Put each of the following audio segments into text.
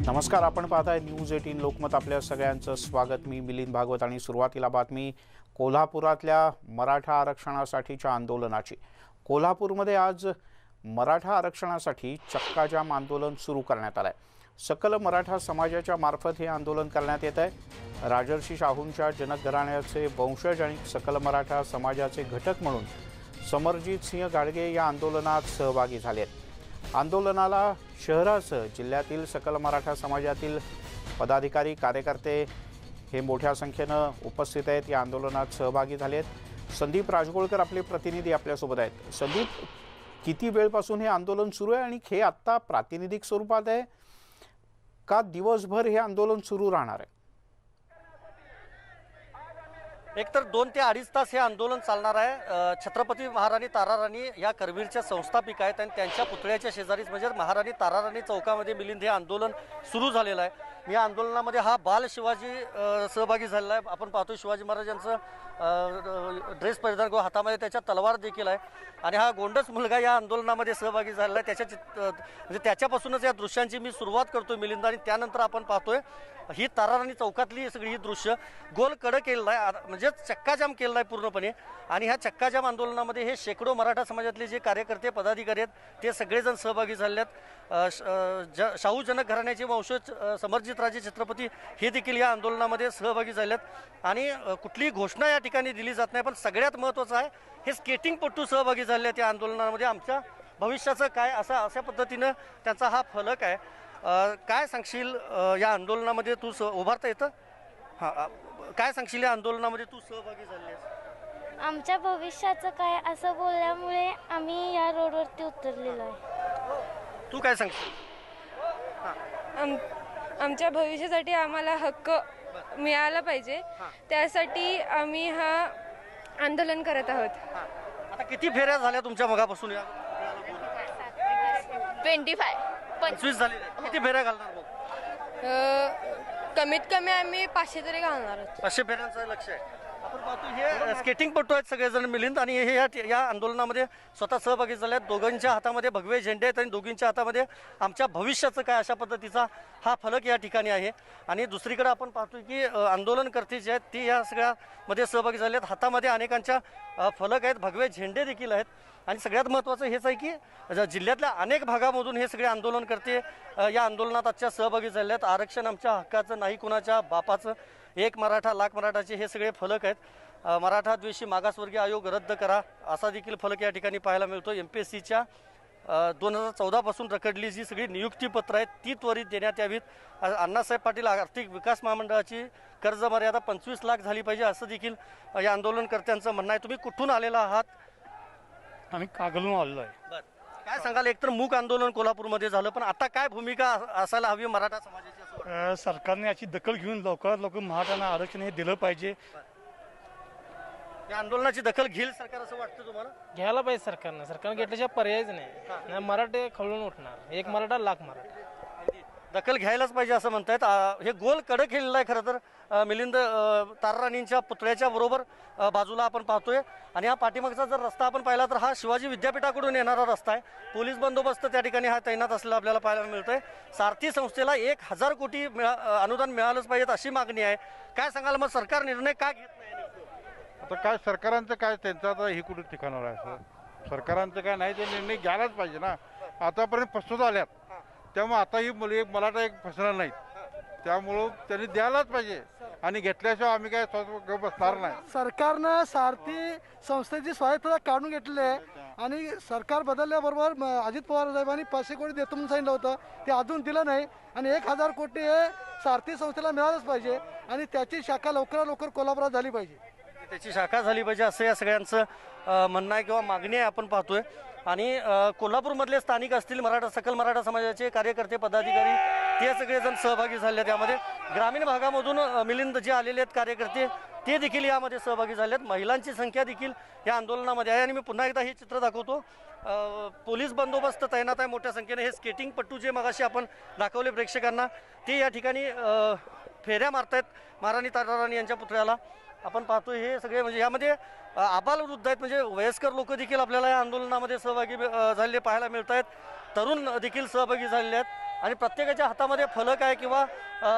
नमस्कार, आपण पाहताय न्यूज 18 लोकमत. आपल्या सगळ्यांचं स्वागत. मी मिलिंद भागवत आणि सुरुवातीला बातमी कोल्हापुरातल्या मराठा आरक्षणासाठीच्या आंदोलनाची. कोल्हापूरमध्ये आज मराठा आरक्षणासाठी चक्काजाम आंदोलन सुरू करण्यात आलंय. सकल मराठा समाजाच्या मार्फत हे आंदोलन करण्यात येत आहे. राजर्षी शाहूंच्या जनक घराण्याचे वंशज आणि सकल मराठा समाजाचे घटक म्हणून समरजित सिंह गाडगे या आंदोलनात सहभागी झाले आहेत. आंदोलनाला शहरासह जिल्ह्यातील सकल मराठा समाजातील पदाधिकारी कार्यकर्ते हे मोठ्या संख्येनं उपस्थित आहेत. या आंदोलनात सहभागी झाले आहेत. संदीप राजगोळकर आपले प्रतिनिधी आपल्यासोबत आहेत. संदीप, किती वेळपासून हे आंदोलन सुरू आहे आणि हे आत्ता प्रातिनिधिक स्वरूपात आहे का दिवसभर हे आंदोलन सुरू राहणार आहे? एकतर 2 ते 2.5 तास हे आंदोलन चालणार आहे. छत्रपती महाराणी ताराराणी या करवीरच्या संस्थापिका आहेत आणि त्यांच्या पुतळ्याच्या शेजारीच म्हणजे महाराणी ताराराणी चौकामध्ये मिलिंद हे आंदोलन सुरू झालेलं आहे. या आंदोलनामध्ये हा बाल शिवाजी सहभागी झालेला आहे. आपण पाहतो शिवाजी महाराजांचं ड्रेस परिधान करून हातामध्ये त्याच्या तलवार देखील आहे आणि हा गोंडस मुलगा या आंदोलनामध्ये सहभागी झालेला आहे. म्हणजे त्याच्यापासूनच या दृश्यांची मी सुरुवात करतोय मिलिंद. आणि त्यानंतर आपण पाहतोय ही ताराराणी चौकातली सगळी ही दृश्य गोल कडक केलेलं आहे, म्हणजे चक्काजाम केलेला आहे पूर्णपणे. आणि ह्या चक्काजाम आंदोलनामध्ये हे शेकडो मराठा समाजातले जे कार्यकर्ते पदाधिकारी आहेत ते सगळेजण सहभागी झाले आहेत. शाहू जनक घराण्याचे वंशज समरजितराजे छत्रपती हे देखील या आंदोलनामध्ये सहभागी झाले आहेत. आणि कुठलीही घोषणा या ठिकाणी दिली जात नाही, पण सगळ्यात महत्त्वाचं आहे हे स्केटिंगपटू सहभागी झाले आहेत या आंदोलनामध्ये. आमच्या भविष्याचं काय अशा पद्धतीनं त्यांचा हा फलक आहे. काय सांगशील या आंदोलनामध्ये तू उभारता येतं? हां, काय सांगशील या आंदोलनामध्ये तू सहभागी झालीस? आमच्या भविष्याचं काय असं बोलल्यामुळे आम्ही या रोडवरती उतरलेलो आहे. तू काय सांगशील? आमच्या भविष्यासाठी आम्हाला हक्क मिळाला पाहिजे, त्यासाठी आम्ही हा आंदोलन करत आहोत. आता किती फेऱ्या झाल्या तुमच्या मगापासून? 25 झाले. किती फेऱ्या घालणार मग? कमीत कमी आम्ही 500 तरी घालणार आहोत. 500 फेऱ्यांचं लक्ष आहे. आपण पाहतो हे स्केटिंगपटू आहेत सगळेजण मिलिंद आणि हे या आंदोलनामध्ये स्वतः सहभागी झाले आहेत. दोघांच्या हातामध्ये भगवे झेंडे आहेत आणि दोघींच्या हातामध्ये आमच्या भविष्याचं काय अशा पद्धतीचा हा फलक या ठिकाणी आहे. आणि दुसरीकडे आपण पाहतोय की आंदोलनकर्ते जे आहेत ते या सगळ्यामध्ये सहभागी झाले आहेत. हातामध्ये अनेकांच्या फलक आहेत, भगवे झेंडे देखील आहेत. आणि सगळ्यात महत्त्वाचं हेच आहे की जिल्ह्यातल्या अनेक भागामधून हे सगळे आंदोलनकर्ते या आंदोलनात आजच्या सहभागी झाले आहेत. आरक्षण आमच्या हक्काचं, नाही कुणाच्या बापाचं, एक मराठा लाख मराठाचे हे सगळे फलक आहेत. मराठा द्वेषी मागासवर्गीय आयोग रद्द करा असा देखील फलक या ठिकाणी पाहायला मिळतो. MPSCच्या 2014 पासून रखडली जी सगळी नियुक्तीपत्र आहेत ती त्वरित देण्यात यावीत. अण्णासाहेब पाटील आर्थिक विकास महामंडळाची कर्ज मर्यादा 25 लाख झाली पाहिजे असं देखील या आंदोलनकर्त्यांचं म्हणणं आहे. तुम्ही कुठून आलेला आहात? आम्ही कागलून आलेलो आहे. बरं, काय सांगाल? एकतर मूक आंदोलन कोल्हापूरमध्ये झालं, पण आता काय भूमिका असायला हवी मराठा समाजाची? सरकारने याची दखल घेऊन लवकरात लवकर मराठ्यांना आरक्षण हे दिलं पाहिजे. या आंदोलनाची दखल घेईल सरकार असं वाटतं तुम्हाला? घ्यायला पाहिजे सरकारनं. सरकारनं घेतल्याशिवाय पर्यायच नाही. मराठे खवळून उठणार. एक मराठा लाख मराठा. दखल घ्यायलाच पाहिजे असं म्हणतायत. हे गोल कडक केलेलं आहे खरं तर मिलिंद. ताराराणींच्या पुतळ्याच्या बरोबर बाजूला आपण पाहतोय. आणि हा पाठीमागचा जर रस्ता आपण पाहिला तर हा शिवाजी विद्यापीठाकडून येणारा रस्ता आहे. पोलीस बंदोबस्त त्या ठिकाणी हा तैनात असलेला आपल्याला पाहायला मिळतोय. सारथी संस्थेला 1000 कोटी अनुदान मिळालंच पाहिजेत अशी मागणी आहे. काय सांगाल मग, सरकार निर्णय का घेत नाही? आता काय सरकारांचं काय, त्यांचं आता हे कुठे ठिकाणावर आहे सर? सरकारांचं काय नाही, ते निर्णय घ्यायलाच पाहिजे ना. आतापर्यंत फसवत आल्यात, त्यामुळे आता ही मराठा एक फसणार नाहीत, त्यामुळं त्यांनी द्यायलाच पाहिजे. आणि घेतल्याशिवाय आम्ही काय बसणार नाही. सरकारनं सारथी संस्थेची स्वायत्तता काढून घेतलेली आहे आणि सरकार बदलल्याबरोबर अजित पवार साहेबांनी 500 कोटी देतो म्हणून सांगितलं होतं, ते अजून दिलं नाही. आणि 1000 कोटी हे सारथी संस्थेला मिळालंच पाहिजे आणि त्याची शाखा लवकरात लवकर कोल्हापुरात झाली पाहिजे. त्याची शाखा झाली पाहिजे असं या सगळ्यांचं म्हणणं आहे किंवा मागणी आहे आपण पाहतोय. आणि कोल्हापूरमधले स्थानिक असतील सकल मराठा समाजाचे कार्यकर्ते पदाधिकारी ते सगळेजण सहभागी झाले. त्यामध्ये ग्रामीण भागामधून मिलिंद जे आलेले आहेत कार्यकर्ते ते देखील यामध्ये सहभागी झाले आहेत. महिलांची संख्या देखील या आंदोलनामध्ये आहे. आणि मी पुन्हा एकदा हे चित्र दाखवतो. पोलीस बंदोबस्त तैनात आहे मोठ्या संख्येने. हे स्केटिंगपटू जे मगाशी आपण दाखवले प्रेक्षकांना ते या ठिकाणी फेऱ्या मारतायत महाराणी ताराराणी यांच्या पुतळ्याला. आपण पाहतोय हे सगळे म्हणजे यामध्ये आबालवृद्ध आहेत, म्हणजे वयस्कर लोक देखील आपल्याला या आंदोलनामध्ये सहभागी झालेले पाहायला मिळत आहेत. तरुण देखील सहभागी झालेले आहेत. आणि प्रत्येकाच्या हातामध्ये फलक आहे किंवा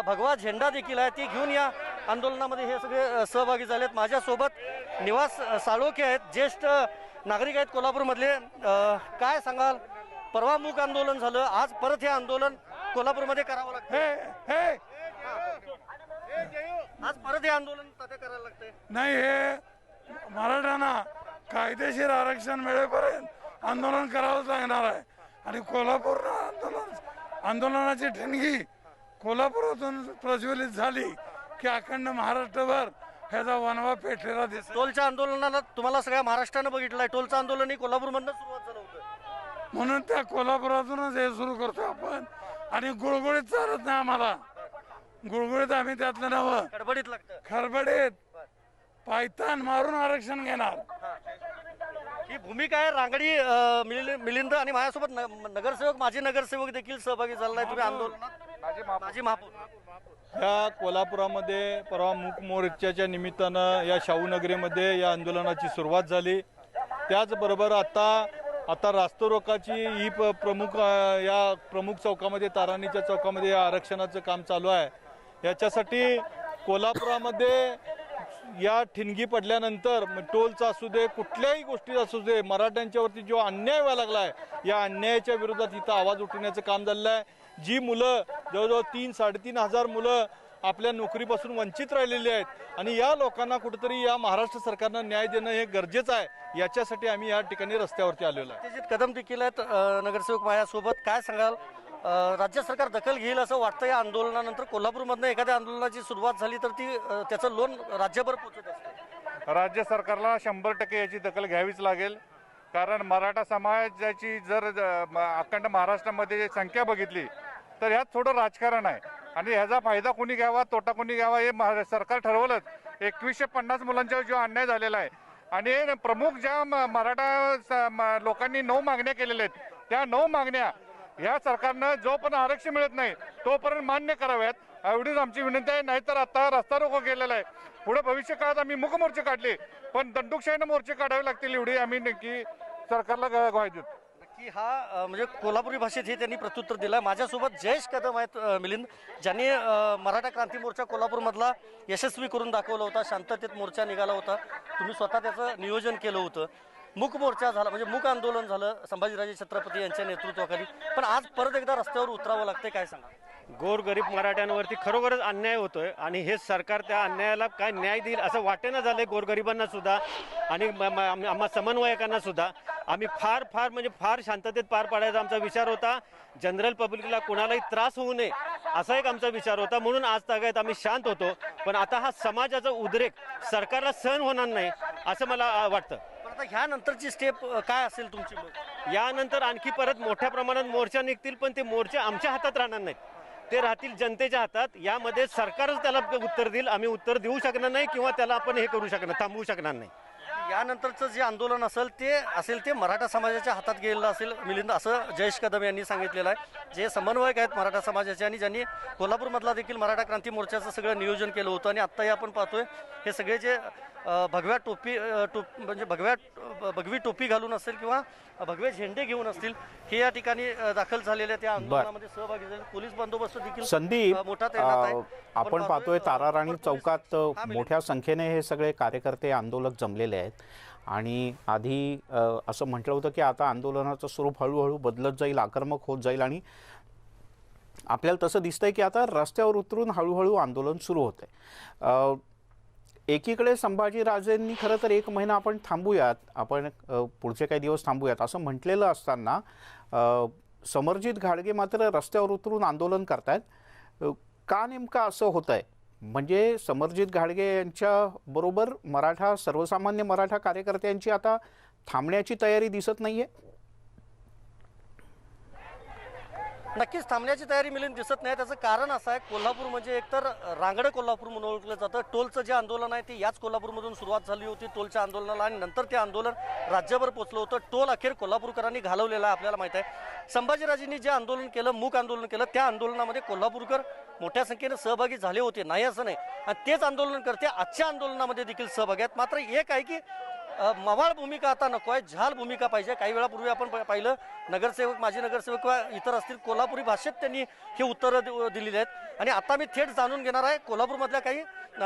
भगवा झेंडा देखील आहे, ती घेऊन या आंदोलनामध्ये हे सगळे सहभागी झालेत. माझ्यासोबत निवास साळोखे आहेत, ज्येष्ठ नागरिक आहेत कोल्हापूरमधले. काय सांगाल, परवा मूक आंदोलन झालं, आज परत हे आंदोलन कोल्हापूरमध्ये करावं लागतं, आज परत हे आंदोलन तात्या करायला लागतंय? नाही, हे मराठ्यांना कायदेशीर आरक्षण मिळेपर्यंत आंदोलन करावंच लागणार आहे. आणि कोल्हापूर आंदोलनाची ठिणगी कोल्हापुरातून प्रज्वलित झाली की अखंड महाराष्ट्रभर ह्याचा वनवा पेटलेला दिसतो. टोलच्या आंदोलनाला तुम्हाला सगळ्या महाराष्ट्रानं बघितलंय, टोलचं आंदोलन ही कोल्हापूरमधनं सुरुवात झालं होतं. म्हणून त्या कोल्हापुरातूनच हे सुरू करतो आपण. आणि गुळगुळीत चालत नाही आम्हाला, गुळगुळीत आम्ही त्यातलं नवं गडबडीत लागतं, खरबडीत पायतान मारून आरक्षण घेणार. ही भूमिका आहे रांगडी मिलिंद आणि माझ्यासोबत नगरसेवक, माजी नगरसेवक देखील सहभागी झाला आहे तुम्ही आंदोलनात. माजी महापौर या कोल्हापुरामध्ये परवा मूक मोर्चाच्या निमित्तानं या शाहूनगरीमध्ये या आंदोलनाची सुरुवात झाली. त्याचबरोबर आता रास्तरोकाची ही प्रमुख या प्रमुख चौकामध्ये, ताराणीच्या चौकामध्ये या आरक्षणाचं काम चालू आहे. याच्यासाठी कोल्हापुरामध्ये या ठिणगी पडल्यानंतर टोलचा असू दे, कुठल्याही गोष्टी असू दे, मराठ्यांच्यावरती जो अन्याय व्हायला लागला आहे, या अन्यायाच्या विरोधात इथं आवाज उठवण्याचं काम झालेलं आहे. जी मुलं जवळजवळ 3-3.5 हजार मुलं आपल्या नोकरीपासून वंचित राहिलेली आहेत आणि या लोकांना कुठेतरी या महाराष्ट्र सरकारनं न्याय देणं हे गरजेचं आहे. याच्यासाठी आम्ही या ठिकाणी रस्त्यावरती आलेलो आहे. सत्यजित कदम देखील आहेत नगरसेवक माझ्यासोबत. काय सांगाल, राज्य सरकार दखल घेईल असं वाटतं या आंदोलनानंतर? कोल्हापूरमधनं एखाद्या आंदोलनाची सुरुवात झाली तर ती त्याचं लोन राज्यभर पोहोचत असतं. राज्य सरकारला 100% याची दखल घ्यावीच लागेल. कारण मराठा समाजाची जर अखंड महाराष्ट्रामध्ये संख्या बघितली तर ह्यात थोडं राजकारण आहे आणि ह्याचा फायदा कोणी घ्यावा, तोटा कोणी घ्यावा हे सरकार ठरवलंच. 2150 मुलांच्यावर जो अन्याय झालेला आहे आणि प्रमुख ज्या मराठा लोकांनी 9 मागण्या केलेल्या आहेत, त्या 9 मागण्या ह्या सरकारनं जोपर्यंत आरक्षण मिळत नाही तोपर्यंत मान्य कराव्यात, एवढीच आमची विनंती आहे. नाहीतर आता रस्ता रोको केलेला आहे, पुढे भविष्य काळात आम्ही मूक मोर्चे काढले पण दंडुकशाहीनं मोर्चे काढावे लागतील, एवढी आम्ही नक्की सरकारला ग्वाही देतो. की हा म्हणजे कोल्हापुरी भाषेत हे त्यांनी प्रत्युत्तर दिलं. माझ्यासोबत जयेश कदम आहेत मिलिंद, ज्यांनी मराठा क्रांती मोर्चा कोल्हापूरमधला यशस्वी करून दाखवला होता. शांततेत मोर्चा निघाला होता, तुम्ही स्वतः त्याचं नियोजन केलं होतं. मूक मोर्चा झाला म्हणजे मूक आंदोलन झालं संभाजीराजे छत्रपती यांच्या नेतृत्वाखाली, पण आज परत एकदा रस्त्यावर उतरावं लागतंय. काय सांगा? गोरगरीब मराठ्यांवरती खरोखरच अन्याय होतोय आणि हे सरकार त्या अन्यायाला काय न्याय देईल असं वाटेना झालंय गोरगरिबांना सुद्धा आणि आम्हा समन्वयकांना सुद्धा. आम्ही फार शांततेत पार पाडायचा आमचा विचार होता. जनरल पब्लिकला कोणालाही त्रास होऊ नये असा एक आमचा विचार होता, म्हणून आज तागायत आम्ही शांत होतो. पण आता हा समाजाचा उद्रेक सरकारला सहन होणार नाही असं मला वाटतं. आता ह्यानंतरची स्टेप काय असेल तुमची? यानंतर आणखी परत मोठ्या प्रमाणात मोर्चा निघतील, पण ते मोर्चे आमच्या हातात राहणार नाहीत, ते राहतील जनतेच्या हातात. यामध्ये सरकारच त्याला उत्तर देईल, आम्ही उत्तर देऊ शकणार नाही किंवा त्याला आपण हे करू शकणार, थांबवू शकणार नाही. यानंतरचं जे आंदोलन असेल ते मराठा समाजाच्या हातात गेलेलं असेल मिलिंद, असं जयेश कदम यांनी सांगितलेलं आहे. जे समन्वयक आहेत मराठा समाजाचे आणि ज्यांनी कोल्हापूरमधला देखील मराठा क्रांती मोर्चाचं सगळं नियोजन केलं होतं. आणि आत्ताही आपण पाहतोय हे सगळे जे भगव्या म्हणजे भगवी टोपी घालून असेल किंवा भगवे झेंडे घेऊन असतील, हे या ठिकाणी दाखल झालेल्या त्या आंदोलनामध्ये सहभागी झाले. पोलीस बंदोबस्त देखील संदीप, मोठा तैनात आहे. आपण पाहतोय ताराराणी चौकात मोठ्या संख्येने हे सगळे कार्यकर्ते आंदोलक जमलेले आहेत आणि आधी असं म्हटलं होतं की आता आंदोलनाचं स्वरूप हळूहळू बदलत जाईल, आक्रमक होत जाईल आणि आपल्याला तसं दिसतंय की आता रस्त्यावर उतरून हळूहळू आंदोलन सुरू होतंय. एकीकडे संभाजीराजेंनी खरं तर 1 महिना आपण थांबूयात, आपण पुढचे काही दिवस थांबूयात असं म्हटलेलं असताना समरजित घाडगे मात्र रस्त्यावर उतरून आंदोलन करतायत. का नेमकं असं होतंय? म्हणजे समरजित घाडगे यांच्या बरोबर सर्वसामान्य मराठा कार्यकर्त्यांची आता थांबण्याची तयारी दिसत नाहीये. नक्कीच थांबण्याची तयारी मिळून दिसत नाही. त्याचं कारण असं आहे, कोल्हापूर म्हणजे एकतर रांगडं कोल्हापूर म्हणून ओळखलं जातं. टोलचं जे आंदोलन आहे ते याच कोल्हापूरमधून सुरुवात झाली होती टोलच्या आंदोलनाला आणि नंतर ते आंदोलन राज्यभर पोचलं होतं. टोल अखेर कोल्हापूरकरांनी घालवलेला आहे आपल्याला माहिती आहे. संभाजीराजेंनी जे आंदोलन केलं, मूक आंदोलन केलं, त्या आंदोलनामध्ये कोल्हापूरकर मोठ्या संख्येने सहभागी झाले होते, नाही असं नाही. आणि तेच आंदोलन करते आजच्या आंदोलनामध्ये देखील सहभागी आहेत. मात्र एक आहे की मवाळ भूमिका आता नको आहे, झाल भूमिका पाहिजे. काही वेळापूर्वी आपण पाहिलं नगरसेवक, माजी नगरसेवक किंवा इतर असतील, कोल्हापुरी भाषेत त्यांनी ही उत्तरं दिलेली आहेत. आणि आता मी थेट जाणून घेणार आहे कोल्हापूरमधल्या काही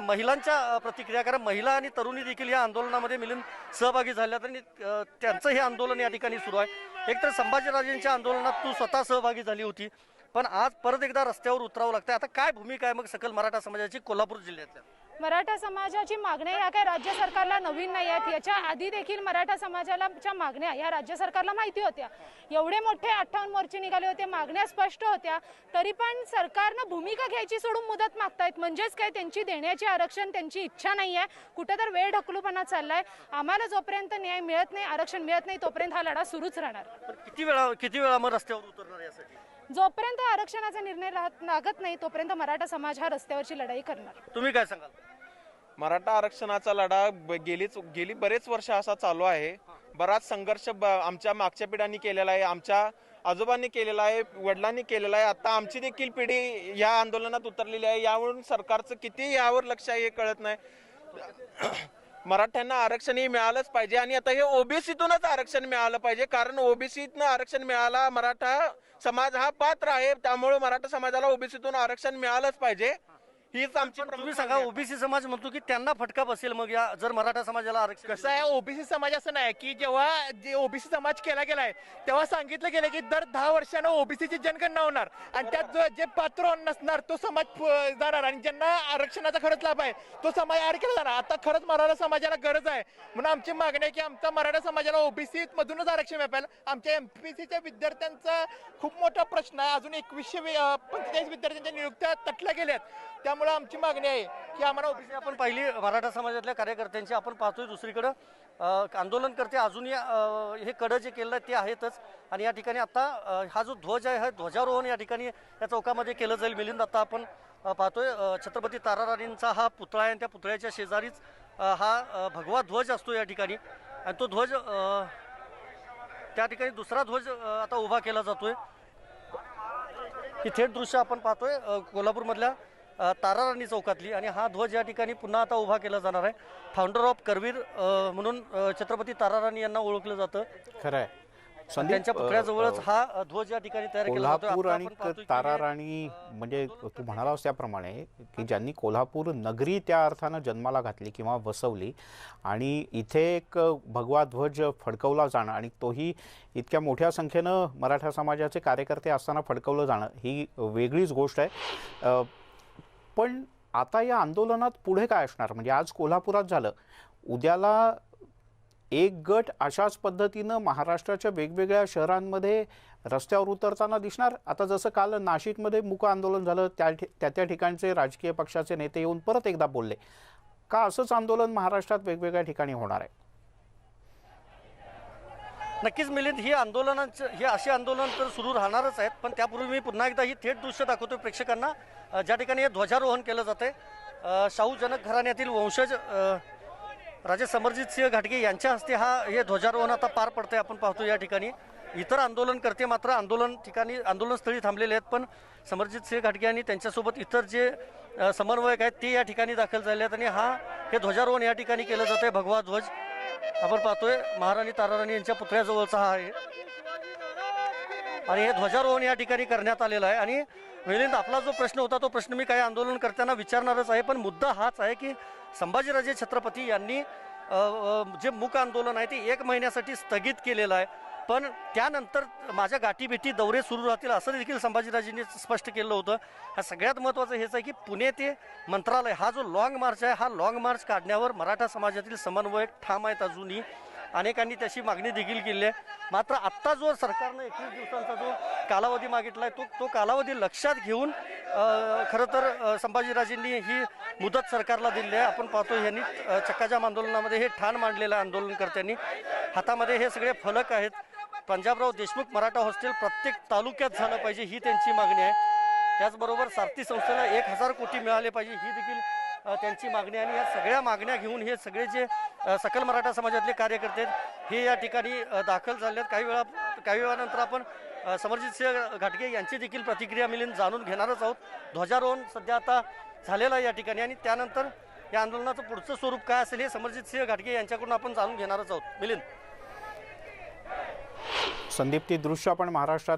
महिलांच्या प्रतिक्रिया, कारण महिला आणि तरुणी देखील या आंदोलनामध्ये मिळून सहभागी झाल्यात आणि त्यांचं हे आंदोलन या ठिकाणी सुरू आहे. एकतर संभाजीराजेंच्या आंदोलनात तू स्वतः सहभागी झाली होती, पण आज परत एकदा रस्त्यावर उतरावं लागतंय. आता काय भूमिका आहे मग सकल मराठा समाजाची कोल्हापूर जिल्ह्यातल्या? मराठा समाजाची मागण्या या काय राज्य सरकारला नवीन नाही आहेत. याच्या आधी देखील मराठा समाजाच्या मागण्या या राज्य सरकारला माहिती होत्या. एवढे मोठे 58 मोर्चे निघाले होते, मागण्या स्पष्ट होत्या, तरी पण सरकारनं भूमिका घ्यायची सोडून मुदत मागतायत. म्हणजेच काय, त्यांची देण्याची आरक्षण त्यांची इच्छा नाही आहे, कुठं तर वेळ ढकलूपणा चाललाय. आम्हाला जोपर्यंत न्याय मिळत नाही, आरक्षण मिळत नाही, तोपर्यंत हा लढा सुरूच राहणार. किती वेळा मग रस्त्यावर उतरणार यासाठी? जोपर्यंत आरक्षणाचा निर्णय लागत नाही तोपर्यंत मराठा समाज हा रस्त्यावरची लढाई करणार. तुम्ही काय सांगाल? मराठा आरक्षणाचा लढा गेली बरेच वर्ष असा चालू आहे. बराच संघर्ष आमच्या मागच्या पिढ्यांनी केलेला आहे, आमच्या आजोबांनी केलेला आहे, वडिलांनी केलेला आहे. आता आमची देखील पिढी या आंदोलनात उतरलेली आहे. यावरून सरकारचं किती यावर लक्ष आहे हे कळत नाही. मराठ्यांना आरक्षण हे मिळालंच पाहिजे आणि आता हे ओबीसीतूनच आरक्षण मिळालं पाहिजे, कारण ओबीसीतनं आरक्षण मिळाला, मराठा समाज हा पात्र आहे, त्यामुळे मराठा समाजाला ओबीसीतून आरक्षण मिळालंच पाहिजे. हीच आमची. तुम्ही सांगा, ओबीसी समाज म्हणतो की त्यांना फटका बसेल मग या जर मराठा समाजाला आरक्षण? कसं आहे, ओबीसी समाज असं नाही की जेव्हा ओबीसी समाज केला गेलाय तेव्हा सांगितलं गेलं की दर 10 वर्षांना ओबीसीची जनगणना होणार आणि त्यात जे पात्र नसणार तो समाज जाणार आणि ज्यांना आरक्षणाचा खरंच लाभ आहे तो समाज ऍड केला जाणार. आता खरंच मराठा समाजाला गरज आहे, म्हणून आमची मागणी आहे की आमचा मराठा समाजाला ओबीसी मधूनच आरक्षण मिळेल. आमच्या एमपीसीच्या विद्यार्थ्यांचा खूप मोठा प्रश्न आहे. अजून 2145 विद्यार्थ्यांच्या नियुक्त्या तटल्या गेल्यात, त्यामुळे आमची मागणी आहे की आम्हाला ओबीसी. आपण पाहिली मराठा समाजातल्या कार्यकर्त्यांची, आपण पाहतोय दुसरीकडं आंदोलनकर्ते अजूनही हे कडं जे केलं ते आहेतच. आणि या ठिकाणी आता हा जो ध्वज आहे, हा ध्वजारोहण या ठिकाणी या चौकामध्ये केलं जाईल. मिलिंद, आता आपण पाहतोय छत्रपती ताराराणींचा हा पुतळा आहे आणि त्या पुतळ्याच्या शेजारीच हा भगवा ध्वज असतो या ठिकाणी. आणि तो ध्वज त्या ठिकाणी दुसरा ध्वज आता उभा केला जातोय. ही थेट दृश्य आपण पाहतोय कोल्हापूरमधल्या ताराराणी चौकातली. आणि हा ध्वज या ठिकाणी पुन्हा आता उभा केला जाणार आहे. फाउंडर ऑफ करवीर म्हणून छत्रपती ताराराणी यांना ओळखलं जातं. खरं आहे. त्यांच्या पुतळ्याजवळच हा ध्वज या ठिकाणी तयार केला जातो. कोल्हापूर आणि ताराराणी म्हणजे तू म्हणालास त्याप्रमाणे की ज्यांनी कोल्हापूर नगरी त्या अर्थानं जन्माला घातली किंवा वसवली आणि इथे एक भगवा ध्वज फडकवला जाणं आणि तोही इतक्या मोठ्या संख्येनं मराठा समाजाचे कार्यकर्ते असताना फडकवलं जाणं ही वेगळीच गोष्ट आहे. पण आता या आंदोलनात पुढे काय असणार? म्हणजे आज कोल्हापुरात झालं, उद्याला एक गट अशाच पद्धतीनं महाराष्ट्राच्या वेगवेगळ्या शहरांमध्ये रस्त्यावर उतरताना दिसणार. आता जसं काल नाशिकमध्ये मूक आंदोलन झालं, त्या ठिकाणचे राजकीय पक्षाचे नेते येऊन परत एकदा बोलले का असंच आंदोलन महाराष्ट्रात वेगवेगळ्या ठिकाणी होणार आहे? नक्कीच मिलिंद, ही अशी आंदोलन तर सुरू राहणारच आहेत. पण त्यापूर्वी मी पुन्हा एकदा ही थेट दृश्य दाखवतोय प्रेक्षकांना, ज्या ठिकाणी हे ध्वजारोहण केलं जाते. शाहू जनक घराण्यातील वंशज राजे समरजित सिंह घाटगे यांच्या हस्ते हे ध्वजारोहण आता पार पडतंय. आपण पाहतो या ठिकाणी इतर आंदोलनकर्ते मात्र आंदोलनस्थळी थांबलेले आहेत. पण समरजित सिंह घाटगे आणि त्यांच्यासोबत इतर जे समन्वयक आहेत ते या ठिकाणी दाखल झाले आहेत. आणि हे ध्वजारोहण या ठिकाणी केलं जातंय. भगवा ध्वज आपण पाहतोय महाराणी ताराराणी यांच्या पुतळ्याजवळचा हा आहे आणि हे ध्वजारोहण या ठिकाणी करण्यात आलेलं आहे. आणि मिलिंद, आपला जो प्रश्न होता तो प्रश्न मी काही आंदोलनकर्त्यांना विचारणारच आहे, पण मुद्दा हाच आहे की संभाजीराजे छत्रपती यांनी जे मूक आंदोलन आहे ते 1 महिन्यासाठी स्थगित केलेलं आहे. पण त्यानंतर माझ्या गाठीभेटी दौरे सुरू राहतील असं देखील संभाजीराजेंनी स्पष्ट केलं होतं. सगळ्यात महत्त्वाचं हेच आहे की पुणे ते मंत्रालय हा जो लॉंग मार्च आहे, हा लॉंग मार्च काढण्यावर मराठा समाजातील समन्वयक ठाम आहेत. अजूनही अनेकांनी त्याची मागणी देखील केली आहे. मात्र आत्ता जो सरकारनं 21 दिवसांचा जो कालावधी मागितला आहे तो कालावधी लक्षात घेऊन खरं तर संभाजीराजेंनी ही मुदत सरकारला दिली आहे. आपण पाहतो यांनी चक्काजाम आंदोलनामध्ये हे ठाण मांडलेलं आहे आंदोलनकर्त्यांनी. हातामध्ये हे सगळे फलक आहेत. पंजाबराव देशमुख मराठा हॉस्टेल प्रत्येक तालुक्यात झालं पाहिजे ही त्यांची मागणी आहे. त्याचबरोबर सारथी संस्थेला 1000 कोटी मिळाले पाहिजे ही देखील त्यांची मागणी. आणि या सगळ्या मागण्या घेऊन हे सगळे जे सकल मराठा समाजातले कार्यकर्ते आहेत हे या ठिकाणी दाखल झाले आहेत. काही वेळानंतर आपण समरजित सिंह घाटगे यांची देखील प्रतिक्रिया मिळून जाणून घेणारच आहोत. ध्वजारोहण सध्या आता झालेलं आहे या ठिकाणी आणि त्यानंतर या आंदोलनाचं पुढचं स्वरूप काय असेल हे समरजित सिंह घाटगे यांच्याकडून आपण जाणून घेणारच आहोत. मिलिंद. संदीप, ती दृश्य आपण महाराष्ट्रात